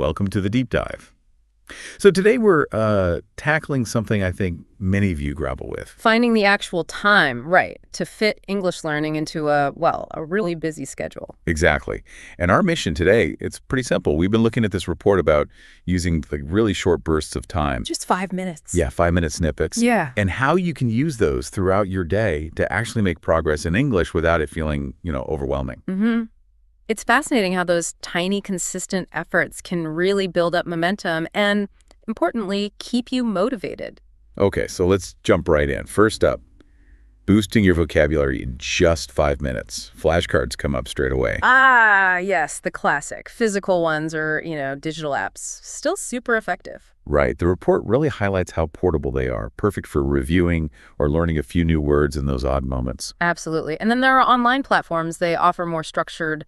welcome to the deep dive. So today we're tackling something I think many of you grapple with. Finding the actual time, right, to fit English learning into a really busy schedule. Exactly. And our mission today, it's pretty simple. We've been looking at this report about using really short bursts of time. Just 5 minutes. Yeah, 5-minute snippets. Yeah. And how you can use those throughout your day to actually make progress in English without it feeling, overwhelming. Mm-hmm. It's fascinating how those tiny, consistent efforts can really build up momentum and, importantly, keep you motivated. Okay, so let's jump right in. First up, boosting your vocabulary in just 5 minutes. Flashcards come up straight away. Ah, yes, the classic. Physical ones or, digital apps. Still super effective. Right. The report really highlights how portable they are, perfect for reviewing or learning a few new words in those odd moments. Absolutely. And then there are online platforms. They offer more structured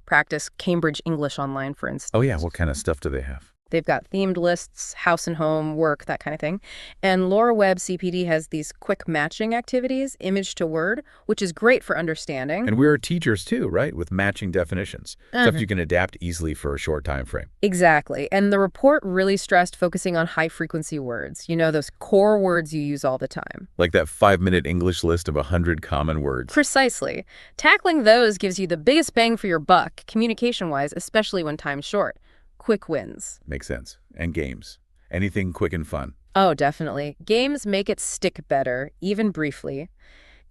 practice. Cambridge English Online, for instance. Oh, yeah. What kind of stuff do they have? They've got themed lists, house and home, work, that kind of thing. And Laura Webb CPD has these quick matching activities, image to word, which is great for understanding. And we're teachers too, right? With matching definitions. Stuff you can adapt easily for a short time frame. Exactly. And the report really stressed focusing on high-frequency words. Those core words you use all the time. Like that 5-minute English list of 100 common words. Precisely. Tackling those gives you the biggest bang for your buck, communication-wise, especially when time's short. Quick wins. Makes sense. And games. Anything quick and fun. Oh, definitely. Games make it stick better, even briefly.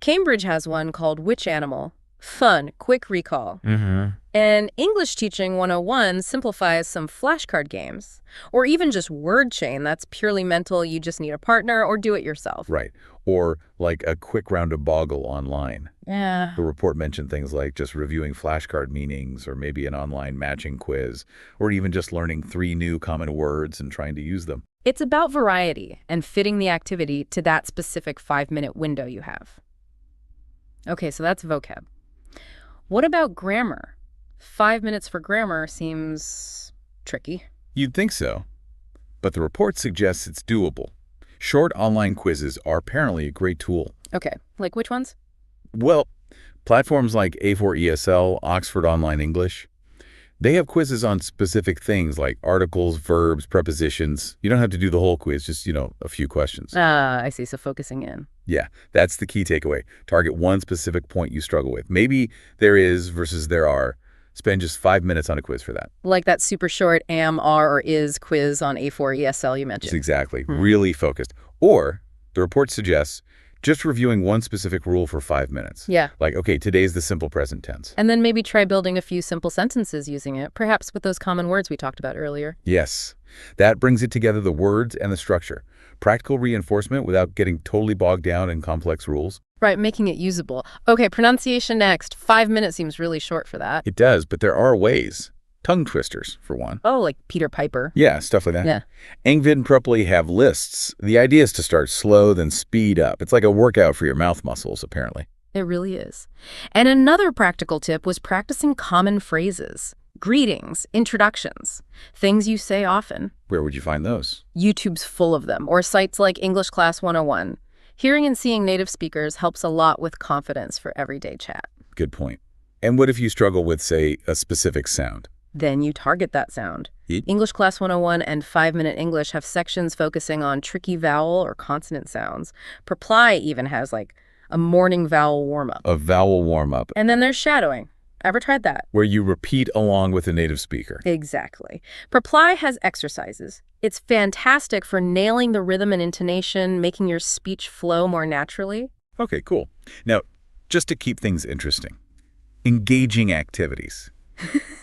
Cambridge has one called Which Animal? Fun, quick recall. And English Teaching 101 simplifies some flashcard games. Or even just word chain that's purely mental, you just need a partner, or do it yourself. Right. Or like a quick round of Boggle online. Yeah. The report mentioned things like just reviewing flashcard meanings or maybe an online matching quiz or even just learning 3 new common words and trying to use them. It's about variety and fitting the activity to that specific 5-minute window you have. Okay, so that's vocab. What about grammar? 5 minutes for grammar seems tricky. You'd think so, but the report suggests it's doable. Short online quizzes are apparently a great tool. Okay, like which ones? Well, platforms like A4ESL, Oxford Online English, they have quizzes on specific things like articles, verbs, prepositions. You don't have to do the whole quiz, just, a few questions. I see, so focusing in. Yeah, that's the key takeaway. Target one specific point you struggle with. Maybe there is versus there are. Spend just 5 minutes on a quiz for that. Like that super short am, are, or is quiz on A4ESL you mentioned. Exactly. Really focused. Or, the report suggests, just reviewing one specific rule for 5 minutes. Yeah. Like, okay, today's the simple present tense. And then maybe try building a few simple sentences using it, perhaps with those common words we talked about earlier. Yes. That brings it together, the words and the structure. Practical reinforcement without getting totally bogged down in complex rules. Right, making it usable. Okay, pronunciation next. 5 minutes seems really short for that. It does, but there are ways. Tongue twisters, for one. Oh, like Peter Piper. Yeah, stuff like that. Yeah. Engvid and Preply have lists. The idea is to start slow, then speed up. It's like a workout for your mouth muscles, apparently. It really is. And another practical tip was practicing common phrases. Greetings, introductions, things you say often. Where would you find those? YouTube's full of them, or sites like English Class 101. Hearing and seeing native speakers helps a lot with confidence for everyday chat. Good point. And what if you struggle with, say, a specific sound? Then you target that sound. It? English Class 101 and 5-Minute English have sections focusing on tricky vowel or consonant sounds. Preply even has like a morning vowel warm-up. A vowel warm-up. And then there's shadowing. Ever tried that? Where you repeat along with a native speaker. Exactly. Preply has exercises. It's fantastic for nailing the rhythm and intonation, making your speech flow more naturally. Okay, cool. Now, just to keep things interesting, engaging activities.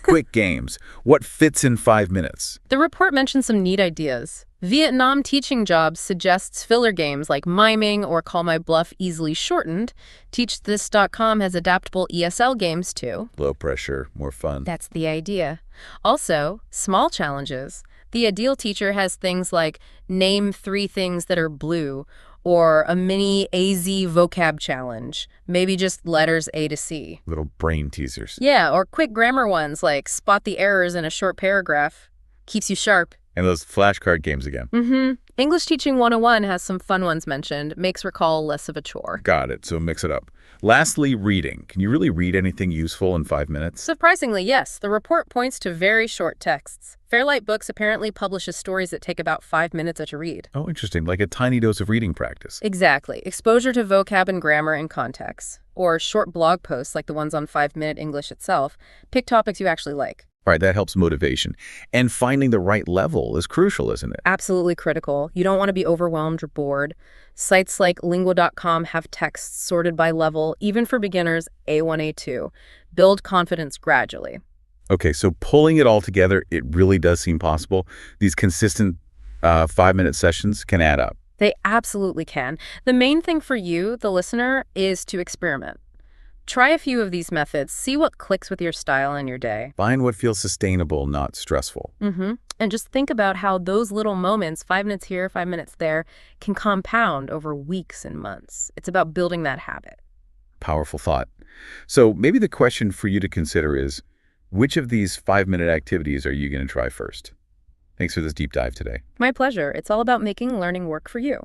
Quick games. What fits in 5 minutes? The report mentions some neat ideas. Vietnam Teaching Jobs suggests filler games like miming or Call My Bluff easily shortened. TeachThis.com has adaptable ESL games too. Low pressure, more fun. That's the idea. Also, small challenges. The Ideal Teacher has things like name 3 things that are blue, or a mini AZ vocab challenge, maybe just letters A to C. Little brain teasers. Yeah, or quick grammar ones like spot the errors in a short paragraph. Keeps you sharp, And those flashcard games again. English Teaching 101 has some fun ones mentioned, makes recall less of a chore. Got it. So mix it up. Lastly, reading. Can you really read anything useful in 5 minutes? Surprisingly, yes. The report points to very short texts. Fairlight Books apparently publishes stories that take about 5 minutes to read. Oh, interesting. Like a tiny dose of reading practice. Exactly. Exposure to vocab and grammar and context. Or short blog posts like the ones on 5-Minute English itself. Pick topics you actually like. All right, that helps motivation. And finding the right level is crucial, isn't it? Absolutely critical. You don't want to be overwhelmed or bored. Sites like lingua.com have texts sorted by level, even for beginners, A1, A2. Build confidence gradually. Okay, so pulling it all together, it really does seem possible. These consistent 5-minute sessions can add up. They absolutely can. The main thing for you, the listener, is to experiment. Try a few of these methods, see what clicks with your style and your day. Find what feels sustainable, not stressful. And just think about how those little moments, 5 minutes here, 5 minutes there, can compound over weeks and months. It's about building that habit. Powerful thought. So maybe the question for you to consider is, which of these 5-minute activities are you going to try first? Thanks for this deep dive today. My pleasure. It's all about making learning work for you.